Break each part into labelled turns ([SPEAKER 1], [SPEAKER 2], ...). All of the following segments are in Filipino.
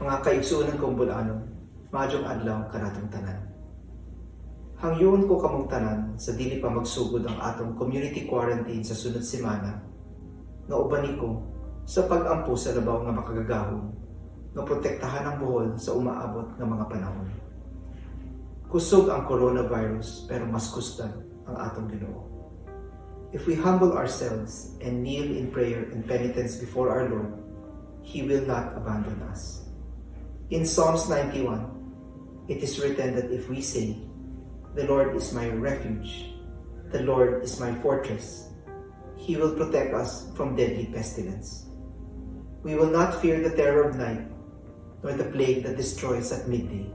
[SPEAKER 1] Mga kaigsunan kong bulanon, madyong adlaw kanatong tanan. Hangyoon ko kamong tanan sa dili pa magsugod ang atong community quarantine sa sunod semana, nga ubani ko sa pag-ampo sa labaw nga makagagahom, nga protektahan ang buhol sa umaabot nga mga panahon. Kusog ang coronavirus pero mas kusdan ang atong Ginoo. If we humble ourselves and kneel in prayer and penitence before our Lord, He will not abandon us. In Psalms 91, it is written that if we say, "The Lord is my refuge, the Lord is my fortress," He will protect us from deadly pestilence. We will not fear the terror of night, nor the plague that destroys at midday.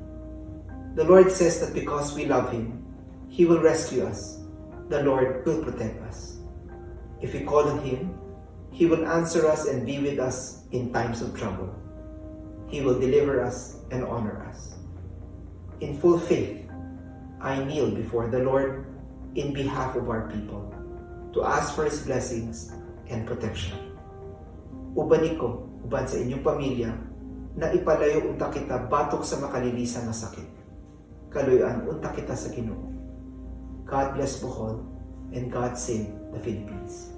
[SPEAKER 1] The Lord says that because we love Him, He will rescue us. The Lord will protect us. If we call on Him, He will answer us and be with us in times of trouble. He will deliver us and honor us. In full faith, I kneel before the Lord in behalf of our people to ask for His blessings and protection. Ubani ko, uban sa inyong pamilya, na ipalayo unta kita batok sa makalilisan na sakit. Kaluyan unta kita sa Ginoo. God bless Bohol and God save the Philippines.